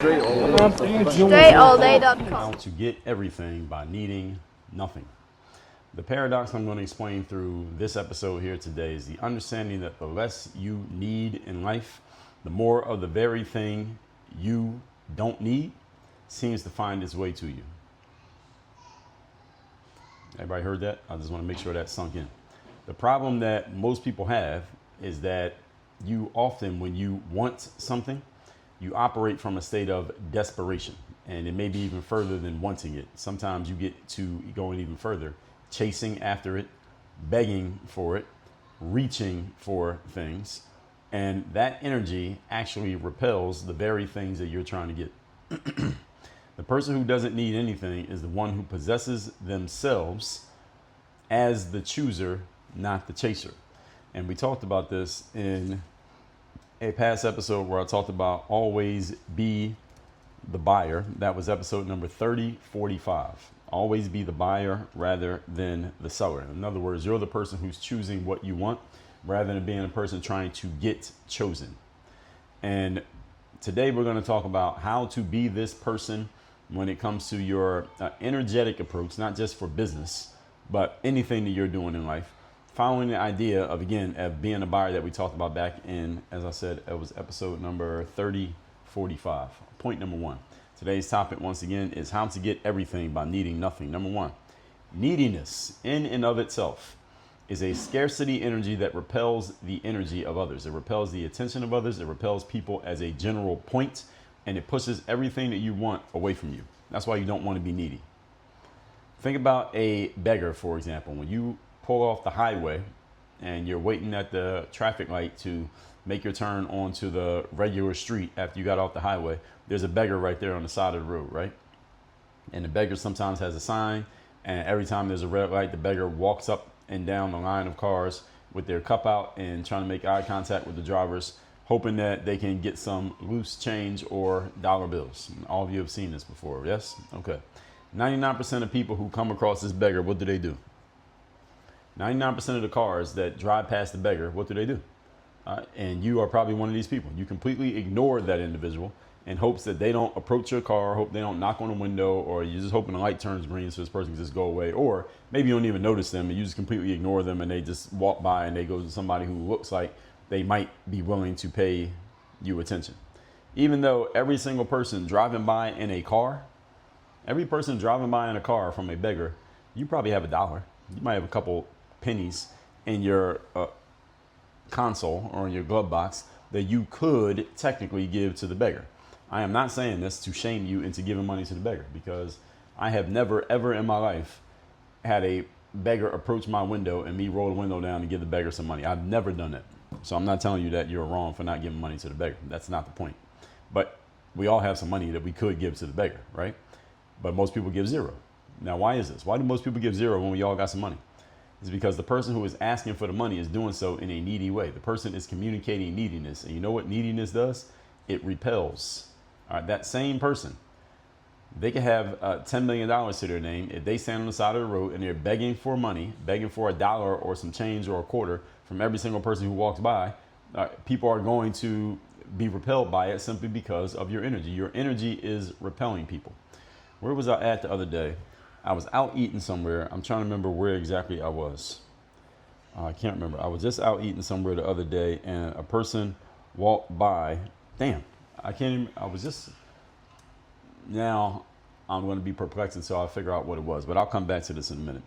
Straight How to get everything by needing nothing. The paradox I'm going to explain through this episode here today is the understanding that the less you need in life, the more of the very thing you don't need seems to find its way to you. Everybody heard that? I just want to make sure that sunk in. The problem that most people have is that you often, when you want something, you operate from a state of desperation, and it may be even further than wanting it. Sometimes you get to going even further, chasing after it, begging for it, reaching for things, and that energy actually repels the very things that you're trying to get. The person who doesn't need anything is the one who possesses themselves as the chooser, not the chaser. And we talked about this in a past episode where I talked about always be the buyer. That was episode number 3045. Always be the buyer rather than the seller. In other words, you're the person who's choosing what you want rather than being a person trying to get chosen. And today we're going to talk about how to be this person when it comes to your energetic approach, not just for business, but anything that you're doing in life. Following the idea of, again, of being a buyer that we talked about back in, as I said, it was episode number 3045. Point number one. Today's topic, once again, is how to get everything by needing nothing. Number one, neediness in and of itself is a scarcity energy that repels the energy of others. It repels the attention of others. It repels people as a general point, and it pushes everything that you want away from you. That's why you don't want to be needy. Think about a beggar, for example. When you pull off the highway and you're waiting at the traffic light to make your turn onto the regular street after you got off the highway, there's a beggar right there on the side of the road, right? And the beggar sometimes has a sign, and every time there's a red light, the beggar walks up and down the line of cars with their cup out and trying to make eye contact with the drivers, hoping that they can get some loose change or dollar bills. All of you have seen this before, yes? Okay. 99% of people who come across this beggar, what do? 99% of the cars that drive past the beggar, what do? And you are probably one of these people. You completely ignore that individual in hopes that they don't approach your car, hope they don't knock on the window, or you're just hoping the light turns green so this person can just go away. Or maybe you don't even notice them and you just completely ignore them and they just walk by and they go to somebody who looks like they might be willing to pay you attention. Even though every single person driving by in a car, every person driving by in a car from a beggar, you probably have $1. You might have a couple pennies in your console or in your glove box that you could technically give to the beggar. I am not saying this to shame you into giving money to the beggar, because I have never ever in my life had a beggar approach my window and me roll the window down and give the beggar some money. I've never done that. So I'm not telling you that you're wrong for not giving money to the beggar. That's not the point. But we all have some money that we could give to the beggar, right? But most people give zero. Now, why is this? Why do most people give zero when we all got some money? Is because the person who is asking for the money is doing so in a needy way. The person is communicating neediness. And you know what neediness does? It repels. All right, that same person, they could have $10 million to their name. If they stand on the side of the road and they're begging for money, begging for $1 or some change or a quarter from every single person who walks by, people are going to be repelled by it simply because of your energy. Your energy is repelling people. Where was I at the other day? I was out eating somewhere. I'm trying to remember where exactly I was. I can't remember. I was just out eating somewhere the other day and a person walked by. Damn, I can't even, I was just, now I'm going to be perplexed until I figure out what it was, but I'll come back to this in a minute.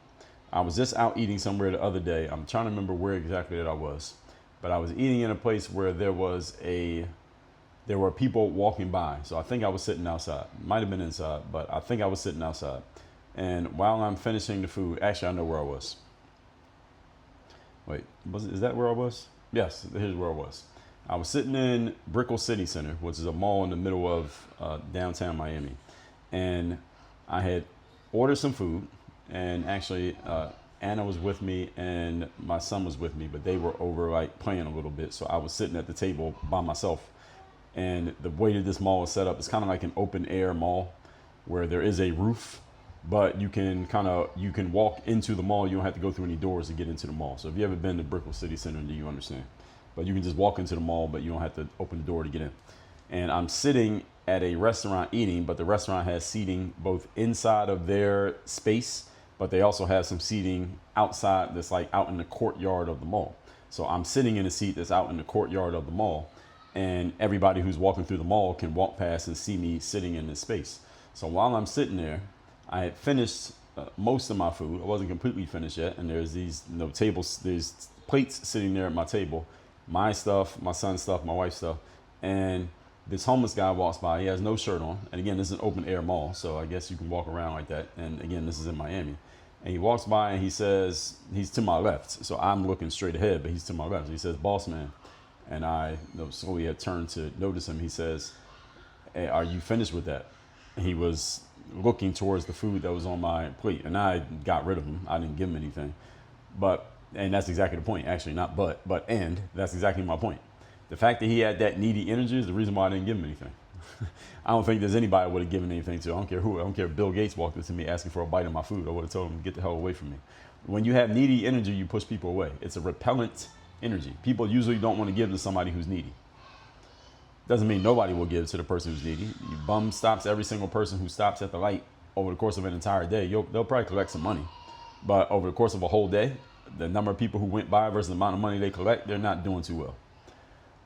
I was just out eating somewhere the other day. I'm trying to remember where exactly that I was, but I was eating in a place where there were people walking by. So I think I was sitting outside. Might have been inside, but I think I was sitting outside. And while I'm finishing the food, actually, I know where I was. Wait, is that where I was? Yes, here's where I was. I was sitting in Brickell City Center, which is a mall in the middle of downtown Miami. And I had ordered some food. And actually, Anna was with me and my son was with me, but they were over like playing a little bit. So I was sitting at the table by myself. And the way that this mall is set up, it's kind of like an open air mall where there is a roof, but you can walk into the mall. You don't have to go through any doors to get into the mall. So if you ever been to Brickell City Center, then you understand. But you can just walk into the mall, but you don't have to open the door to get in. and I'm sitting at a restaurant eating, but the restaurant has seating both inside of their space, but they also have some seating outside that's like out in the courtyard of the mall. So I'm sitting in a seat that's out in the courtyard of the mall, and everybody who's walking through the mall can walk past and see me sitting in this space. So while I'm sitting there, I had finished most of my food. I wasn't completely finished yet, and there's these tables, there's plates sitting there at my table, my stuff, my son's stuff, my wife's stuff, and this homeless guy walks by. He has no shirt on, and again, this is an open air mall, so I guess you can walk around like that. And again, this is in Miami. And he walks by and he says, he's to my left, so I'm looking straight ahead, but he's to my left. He says, "Boss man," and I slowly had turned to notice him. He says, "Hey, are you finished with that?" And he was looking towards the food that was on my plate, and I got rid of him. I didn't give him anything, and that's exactly the point. Actually, not and that's exactly my point. The fact that he had that needy energy is the reason why I didn't give him anything. I don't think there's anybody I would have given anything to. I don't care who. I don't care if Bill Gates walked up to me asking for a bite of my food. I would have told him, "Get the hell away from me." When you have needy energy, you push people away. It's a repellent energy. People usually don't want to give to somebody who's needy. Doesn't mean nobody will give to the person who's needy. You bum stops every single person who stops at the light over the course of an entire day. They'll probably collect some money. But over the course of a whole day, the number of people who went by versus the amount of money they collect, they're not doing too well.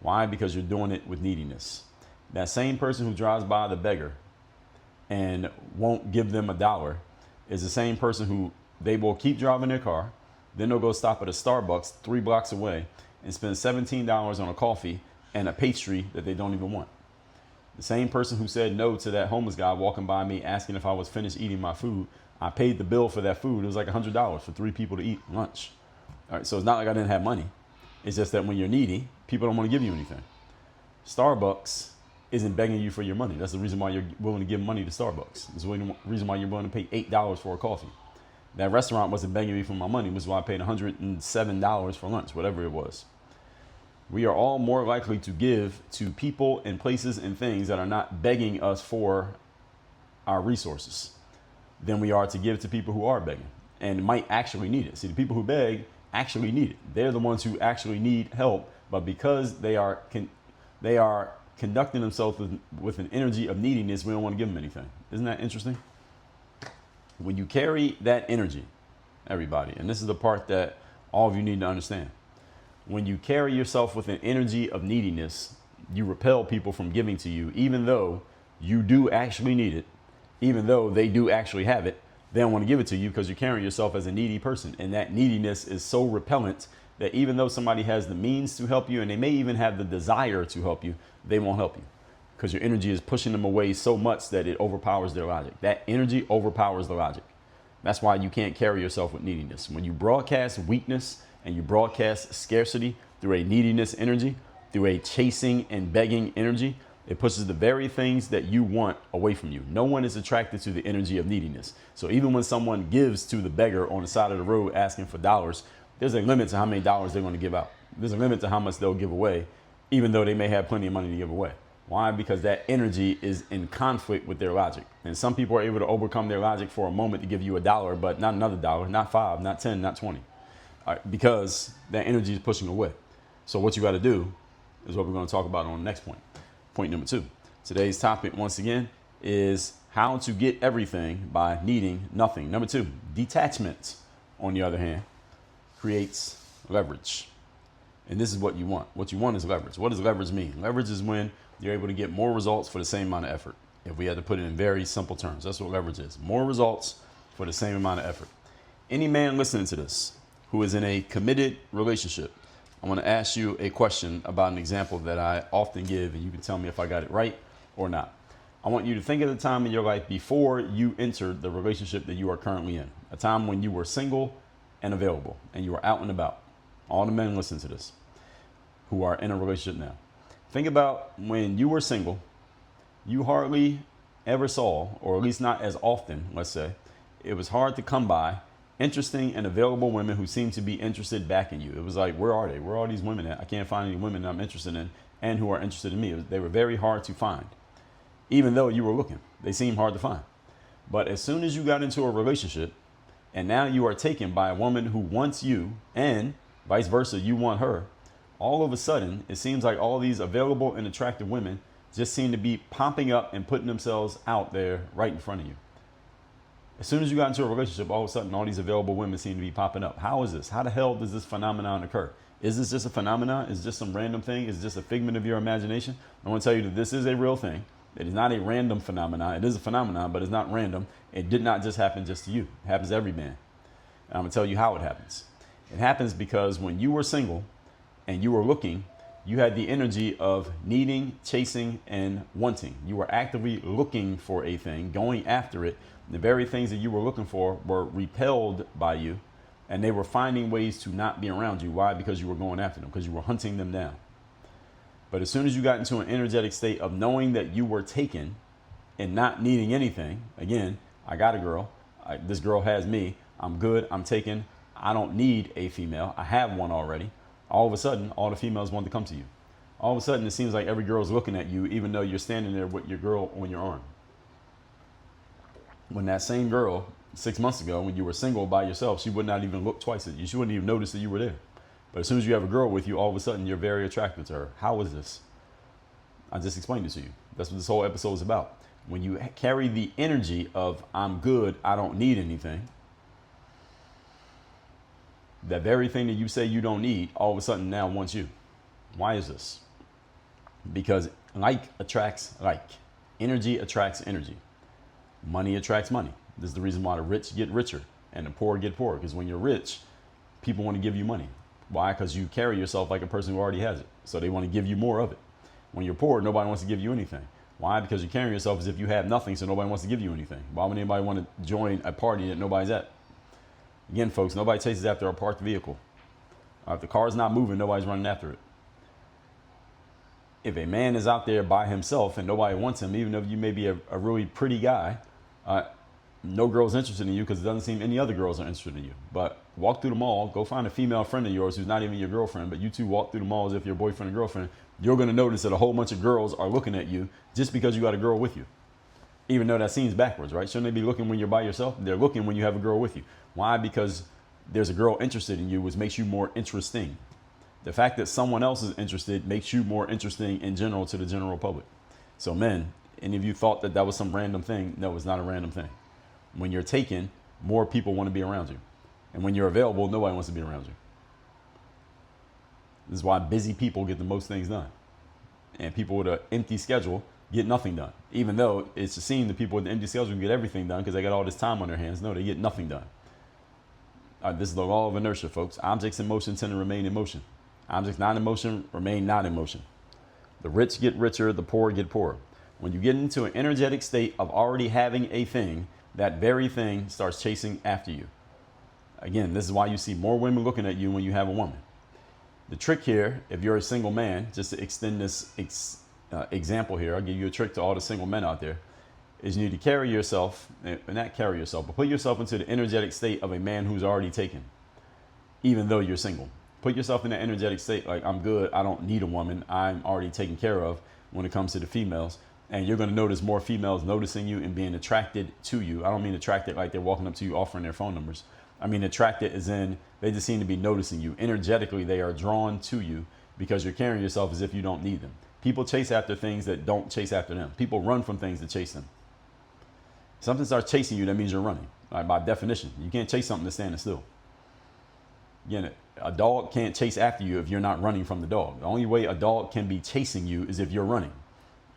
Why? Because you're doing it with neediness. That same person who drives by the beggar and won't give them $1 is the same person who they will keep driving their car. Then they'll go stop at a Starbucks 3 blocks away and spend $17 on a coffee and a pastry that they don't even want. The same person who said no to that homeless guy walking by me asking if I was finished eating my food, I paid the bill for that food. It was like $100 for 3 people to eat lunch. All right, so it's not like I didn't have money. It's just that when you're needy, people don't want to give you anything. Starbucks isn't begging you for your money. That's the reason why you're willing to give money to Starbucks. It's the reason why you're willing to pay $8 for a coffee. That restaurant wasn't begging me for my money, which is why I paid $107 for lunch, whatever it was. We are all more likely to give to people and places and things that are not begging us for our resources than we are to give to people who are begging and might actually need it. See, the people who beg actually need it. They're the ones who actually need help, but because they are conducting themselves with an energy of neediness, we don't want to give them anything. Isn't that interesting? When you carry that energy, everybody, and this is the part that all of you need to understand. When you carry yourself with an energy of neediness, you repel people from giving to you, even though you do actually need it, even though they do actually have it. They don't want to give it to you because you're carrying yourself as a needy person. And that neediness is so repellent that even though somebody has the means to help you and they may even have the desire to help you, they won't help you because your energy is pushing them away so much that it overpowers their logic. That energy overpowers the logic. That's why you can't carry yourself with neediness. When you broadcast weakness and you broadcast scarcity through a neediness energy, through a chasing and begging energy, it pushes the very things that you want away from you. No one is attracted to the energy of neediness. So even when someone gives to the beggar on the side of the road asking for dollars, there's a limit to how many dollars they're going to give out. There's a limit to how much they'll give away, even though they may have plenty of money to give away. Why? Because that energy is in conflict with their logic. And some people are able to overcome their logic for a moment to give you $1, but not another dollar, not 5, not 10, not 20. All right, because that energy is pushing away. So what you got to do is what we're going to talk about on the next point. Point number 2. Today's topic, once again, is how to get everything by needing nothing. Number 2, detachment, on the other hand, creates leverage. And this is what you want. What you want is leverage. What does leverage mean? Leverage is when you're able to get more results for the same amount of effort. If we had to put it in very simple terms, that's what leverage is. More results for the same amount of effort. Any man listening to this who is in a committed relationship, I want to ask you a question about an example that I often give, and you can tell me if I got it right or not. I want you to think of the time in your life before you entered the relationship that you are currently in, a time when you were single and available and you were out and about. All the men listen to this who are in a relationship now. Think about when you were single, you hardly ever saw, or at least not as often, let's say, it was hard to come by interesting and available women who seem to be interested back in you. It was like, where are they? Where are these women at? I can't find any women that I'm interested in and who are interested in me. They were very hard to find. Even though you were looking, they seemed hard to find. But as soon as you got into a relationship and now you are taken by a woman who wants you and vice versa, you want her, all of a sudden, it seems like all these available and attractive women just seem to be popping up and putting themselves out there right in front of you. As soon as you got into a relationship, all of a sudden, all these available women seem to be popping up. How is this? How the hell does this phenomenon occur? Is this just a phenomenon? Is it just some random thing? Is it just a figment of your imagination? I want to tell you that this is a real thing. It is not a random phenomenon. It is a phenomenon, but it's not random. It did not just happen just to you. It happens to every man. And I'm going to tell you how it happens. It happens because when you were single and you were looking, you had the energy of needing, chasing, and wanting. You were actively looking for a thing, going after it. The very things that you were looking for were repelled by you, and they were finding ways to not be around you. Why? Because you were going after them, because you were hunting them down. But as soon as you got into an energetic state of knowing that you were taken and not needing anything, again, I got a girl, this girl has me, I'm good, I'm taken, I don't need a female, I have one already. All of a sudden, all the females want to come to you. All of a sudden, it seems like every girl's looking at you, even though you're standing there with your girl on your arm. When that same girl 6 months ago, when you were single by yourself, she would not even look twice at you. She wouldn't even notice that you were there. But as soon as you have a girl with you, all of a sudden you're very attracted to her. How is this? I just explained it to you. That's what this whole episode is about. When you carry the energy of I'm good, I don't need anything, that very thing that you say you don't need, all of a sudden now wants you. Why is this? Because like attracts like. Energy attracts energy. Money attracts money. This is the reason why the rich get richer and the poor get poorer. Because when you're rich, people want to give you money. Why? Because you carry yourself like a person who already has it. So they want to give you more of it. When you're poor, nobody wants to give you anything. Why? Because you're carrying yourself as if you have nothing, so nobody wants to give you anything. Why would anybody want to join a party that nobody's at? Again, folks, nobody chases after a parked vehicle. If the car's not moving, nobody's running after it. If a man is out there by himself and nobody wants him, even if you may be a really pretty guy, no girl's interested in you because it doesn't seem any other girls are interested in you. But walk through the mall, go find a female friend of yours who's not even your girlfriend, but you two walk through the mall as if you're boyfriend and girlfriend. You're going to notice that a whole bunch of girls are looking at you just because you got a girl with you. Even though that seems backwards, right? Shouldn't they be looking when you're by yourself? They're looking when you have a girl with you. Why? Because there's a girl interested in you, which makes you more interesting. The fact that someone else is interested makes you more interesting in general to the general public. So men, any of you thought that that was some random thing? No, it's not a random thing. When you're taken, more people want to be around you. And when you're available, nobody wants to be around you. This is why busy people get the most things done. And people with an empty schedule get nothing done. Even though it's a scene that people with an empty schedule can get everything done because they got all this time on their hands. No, they get nothing done. This is the law of inertia, folks. Objects in motion tend to remain in motion. Objects not in motion remain not in motion. The rich get richer, the poor get poorer. When you get into an energetic state of already having a thing, that very thing starts chasing after you. Again, this is why you see more women looking at you when you have a woman. The trick here, if you're a single man, just to extend this example here, I'll give you a trick to all the single men out there, is you need to carry yourself, not carry yourself, but put yourself into the energetic state of a man who's already taken, even though you're single. Put yourself in that energetic state like, I'm good, I don't need a woman, I'm already taken care of when it comes to the females. And you're going to notice more females noticing you and being attracted to you. I don't mean attracted like they're walking up to you offering their phone numbers. I mean attracted as in they just seem to be noticing you. Energetically, they are drawn to you because you're carrying yourself as if you don't need them. People chase after things that don't chase after them. People run from things that chase them. Something starts chasing you, that means you're running. By definition, you can't chase something that's standing still. Again, a dog can't chase after you if you're not running from the dog. The only way a dog can be chasing you is if you're running.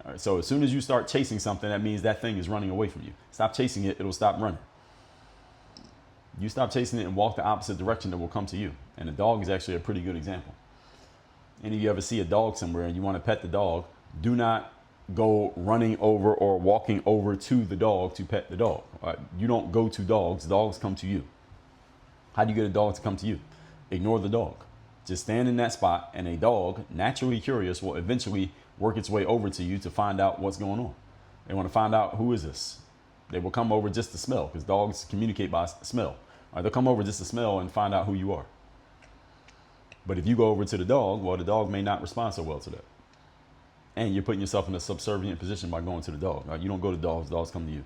All right, so as soon as you start chasing something, that means that thing is running away from you. Stop chasing it, it'll stop running. You stop chasing it and walk the opposite direction, it will come to you. And the dog is actually a pretty good example. Any of you ever see a dog somewhere and you want to pet the dog, do not go running over or walking over to the dog to pet the dog. You don't go to dogs, dogs come to you. How do you get a dog to come to you? Ignore the dog. Just stand in that spot and a dog, naturally curious, will eventually work its way over to you to find out what's going on. They want to find out, who is this? They will come over just to smell, because dogs communicate by smell. They'll come over just to smell and find out who you are. But if you go over to the dog, well, the dog may not respond so well to that. And you're putting yourself in a subservient position by going to the dog. You don't go to dogs, dogs come to you.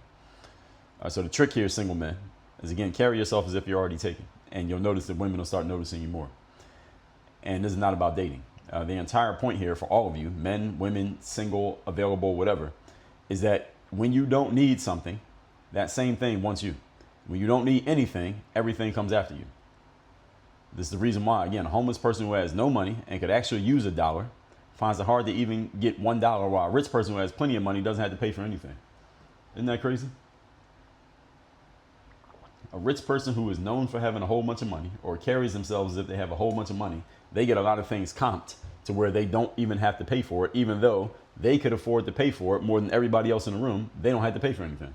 So the trick here, single men, is again, carry yourself as if you're already taken. And you'll notice that women will start noticing you more. And this is not about dating. The entire point here for all of you, men, women, single, available, whatever, is that when you don't need something, that same thing wants you. When you don't need anything, everything comes after you. This is the reason why, again, a homeless person who has no money and could actually use $1 finds it hard to even get $1, while a rich person who has plenty of money doesn't have to pay for anything. Isn't that crazy? A rich person who is known for having a whole bunch of money or carries themselves as if they have a whole bunch of money, they get a lot of things comped to where they don't even have to pay for it, even though they could afford to pay for it more than everybody else in the room. They don't have to pay for anything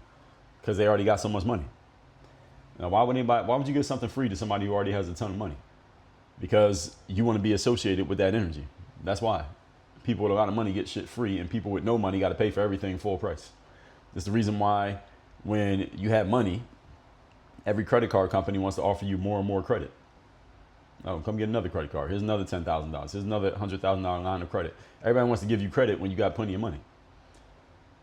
because they already got so much money. Now, why would you give something free to somebody who already has a ton of money? Because you want to be associated with that energy. That's why people with a lot of money get shit free, and people with no money got to pay for everything full price. That's the reason why when you have money, every credit card company wants to offer you more and more credit. Oh, come get another credit card. Here's another $10,000. Here's another $100,000 line of credit. Everybody wants to give you credit when you got plenty of money.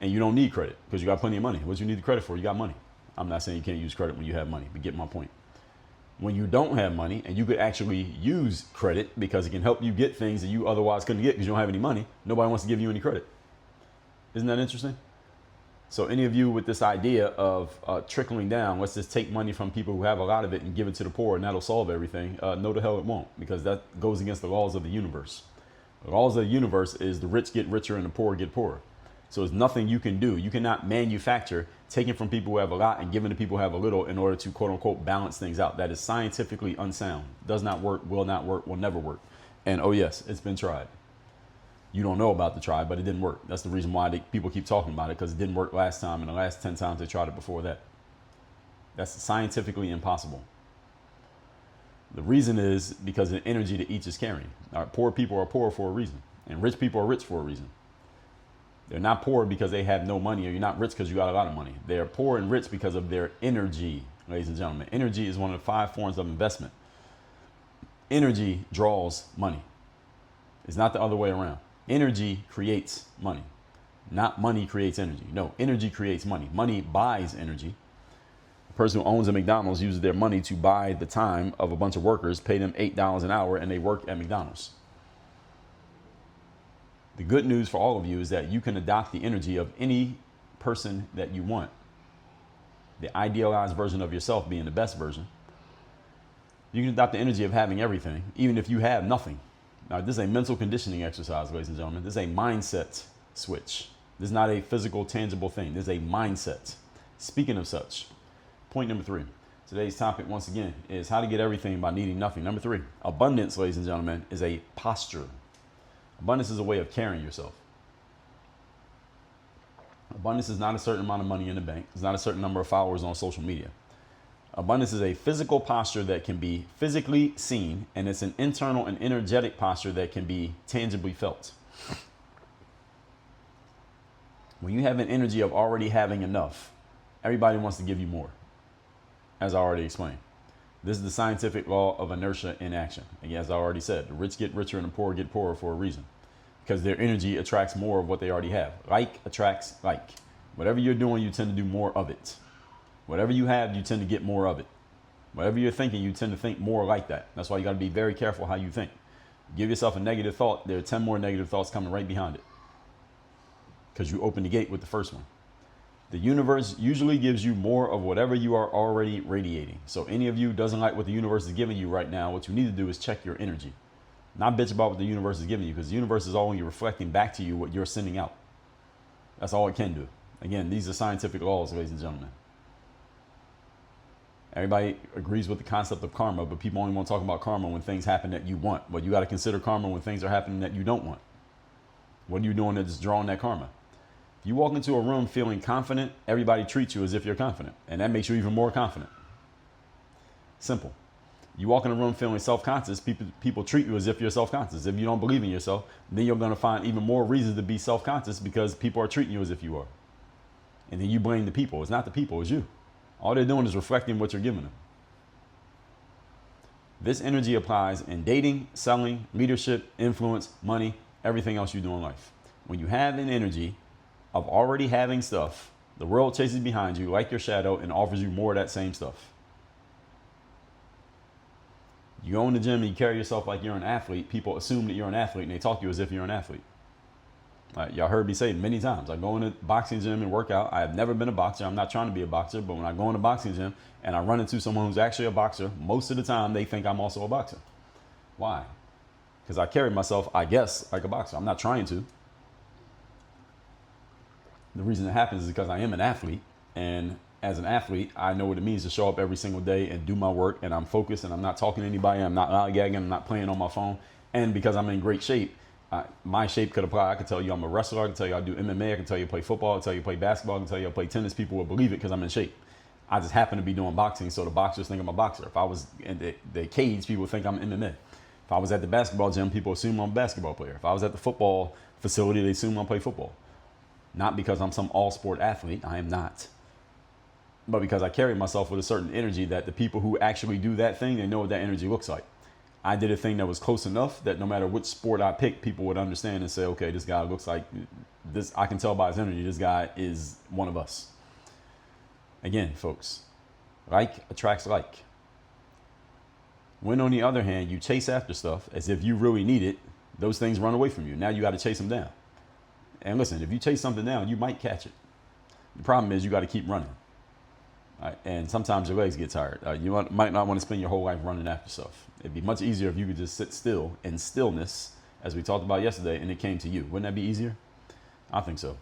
And you don't need credit because you got plenty of money. What do you need the credit for? You got money. I'm not saying you can't use credit when you have money, but get my point. When you don't have money and you could actually use credit because it can help you get things that you otherwise couldn't get because you don't have any money, nobody wants to give you any credit. Isn't that interesting? So any of you with this idea of trickling down, let's just take money from people who have a lot of it and give it to the poor and that'll solve everything. No, the hell it won't, because that goes against the laws of the universe. The laws of the universe is the rich get richer and the poor get poorer. So there's nothing you can do. You cannot manufacture taking from people who have a lot and giving to people who have a little in order to quote unquote balance things out. That is scientifically unsound. Does not work, will not work, will never work. And oh yes, it's been tried. You don't know about the try, but it didn't work. That's the reason why people keep talking about it, because it didn't work last time and the last 10 times they tried it before that. That's scientifically impossible. The reason is because of the energy that each is carrying. All right, poor people are poor for a reason, and rich people are rich for a reason. They're not poor because they have no money, or you're not rich because you got a lot of money. They're poor and rich because of their energy, ladies and gentlemen. Energy is one of the 5 forms of investment. Energy draws money. It's not the other way around. Energy creates money, not money creates energy. No, energy creates money. Money buys energy. The person who owns a McDonald's uses their money to buy the time of a bunch of workers, pay them $8 an hour, and they work at McDonald's. The good news for all of you is that you can adopt the energy of any person that you want. The idealized version of yourself being the best version. You can adopt the energy of having everything, even if you have nothing. Now, this is a mental conditioning exercise, ladies and gentlemen. This is a mindset switch. This is not a physical, tangible thing. This is a mindset. Speaking of such, point number 3. Today's topic, once again, is how to get everything by needing nothing. Number 3, abundance, ladies and gentlemen, is a posture. Abundance is a way of carrying yourself. Abundance is not a certain amount of money in the bank. It's not a certain number of followers on social media. Abundance is a physical posture that can be physically seen, and it's an internal and energetic posture that can be tangibly felt. When you have an energy of already having enough, everybody wants to give you more, as I already explained. This is the scientific law of inertia in action. Again, as I already said, the rich get richer and the poor get poorer for a reason, because their energy attracts more of what they already have. Like attracts like. Whatever you're doing, you tend to do more of it. Whatever you have, you tend to get more of it. Whatever you're thinking, you tend to think more like that. That's why you got to be very careful how you think. Give yourself a negative thought. There are 10 more negative thoughts coming right behind it, because you open the gate with the first one. The universe usually gives you more of whatever you are already radiating. So any of you doesn't like what the universe is giving you right now, what you need to do is check your energy. Not bitch about what the universe is giving you, because the universe is only reflecting back to you what you're sending out. That's all it can do. Again, these are scientific laws, ladies and gentlemen. Everybody agrees with the concept of karma, but people only want to talk about karma when things happen that you want. But you got to consider karma when things are happening that you don't want. What are you doing that's drawing that karma? If you walk into a room feeling confident, everybody treats you as if you're confident, and that makes you even more confident. Simple. You walk in a room feeling self-conscious, people treat you as if you're self-conscious. If you don't believe in yourself, then you're going to find even more reasons to be self-conscious, because people are treating you as if you are. And then you blame the people. It's not the people, it's you. All they're doing is reflecting what you're giving them. This energy applies in dating, selling, leadership, influence, money, everything else you do in life. When you have an energy of already having stuff, the world chases behind you like your shadow and offers you more of that same stuff. You go in the gym and you carry yourself like you're an athlete. People assume that you're an athlete and they talk to you as if you're an athlete. Y'all heard me say it many times. I go in a boxing gym and work out. I have never been a boxer. I'm not trying to be a boxer, but when I go in a boxing gym and I run into someone who's actually a boxer, most of the time they think I'm also a boxer. Why? Because I carry myself, I guess, like a boxer. I'm not trying to. The reason it happens is because I am an athlete, and as an athlete, I know what it means to show up every single day and do my work, and I'm focused, and I'm not talking to anybody, I'm not lollygagging, I'm not playing on my phone, and because I'm in great shape, my shape could apply. I could tell you I'm a wrestler, I can tell you I do MMA, I can tell you I play football, I can tell you I play basketball, I can tell you I play tennis. People will believe it because I'm in shape. I just happen to be doing boxing, so the boxers think I'm a boxer. If I was in the cage, people would think I'm MMA. If I was at the basketball gym, people assume I'm a basketball player. If I was at the football facility, they assume I play football. Not because I'm some all-sport athlete, I am not. But because I carry myself with a certain energy that the people who actually do that thing, they know what that energy looks like. I did a thing that was close enough that no matter which sport I picked, people would understand and say, okay, this guy looks like this. I can tell by his energy, this guy is one of us. Again, folks, like attracts like. When, on the other hand, you chase after stuff as if you really need it, those things run away from you. Now you got to chase them down. And listen, if you chase something down, you might catch it. The problem is you got to keep running. And sometimes your legs get tired. You might not want to spend your whole life running after stuff. It'd be much easier if you could just sit still in stillness, as we talked about yesterday, and it came to you. Wouldn't that be easier? I think so.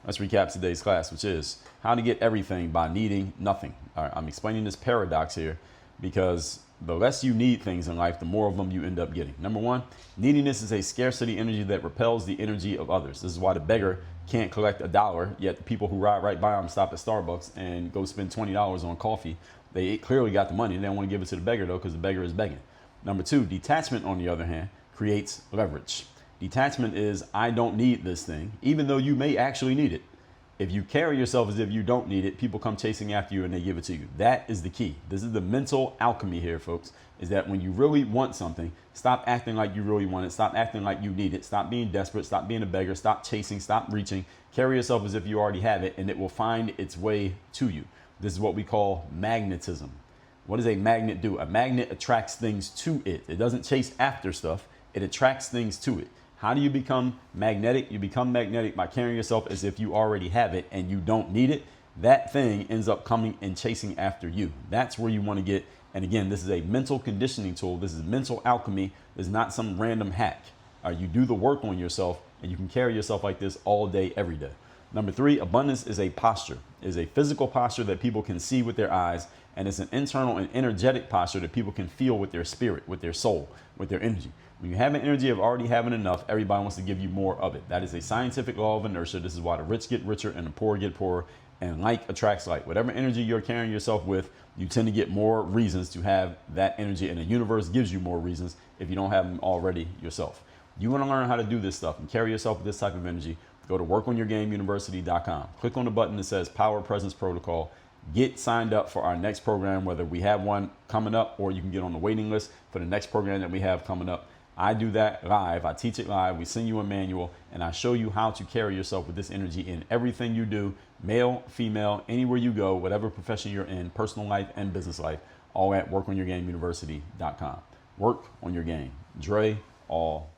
Let's recap today's class, which is how to get everything by needing nothing. All right, I'm explaining this paradox here because the less you need things in life, the more of them you end up getting. Number one, neediness is a scarcity energy that repels the energy of others. This is why the beggar can't collect $1, yet the people who ride right by him stop at Starbucks and go spend $20 on coffee. They clearly got the money. They don't want to give it to the beggar, though, because the beggar is begging. Number two, detachment, on the other hand, creates leverage. Detachment is, I don't need this thing, even though you may actually need it. If you carry yourself as if you don't need it, people come chasing after you and they give it to you. That is the key. This is the mental alchemy here, folks, is that when you really want something, stop acting like you really want it. Stop acting like you need it. Stop being desperate. Stop being a beggar. Stop chasing. Stop reaching. Carry yourself as if you already have it, and it will find its way to you. This is what we call magnetism. What does a magnet do? A magnet attracts things to it. It doesn't chase after stuff. It attracts things to it. How do you become magnetic? You become magnetic by carrying yourself as if you already have it and you don't need it. That thing ends up coming and chasing after you. That's where you want to get. And again, this is a mental conditioning tool. This is mental alchemy. This is not some random hack. You do the work on yourself and you can carry yourself like this all day, every day. Number three, abundance is a posture. It is a physical posture that people can see with their eyes. And it's an internal and energetic posture that people can feel with their spirit, with their soul, with their energy. When you have an energy of already having enough, everybody wants to give you more of it. That is a scientific law of inertia. This is why the rich get richer and the poor get poorer. And like attracts like. Whatever energy you're carrying yourself with, you tend to get more reasons to have that energy. And the universe gives you more reasons if you don't have them already yourself. You want to learn how to do this stuff and carry yourself with this type of energy, go to workonyourgameuniversity.com. Click on the button that says Power Presence Protocol. Get signed up for our next program, whether we have one coming up or you can get on the waiting list for the next program that we have coming up. I do that live. I teach it live. We send you a manual and I show you how to carry yourself with this energy in everything you do, male, female, anywhere you go, whatever profession you're in, personal life and business life, all at workonyourgameuniversity.com. Work on your game. Dre, all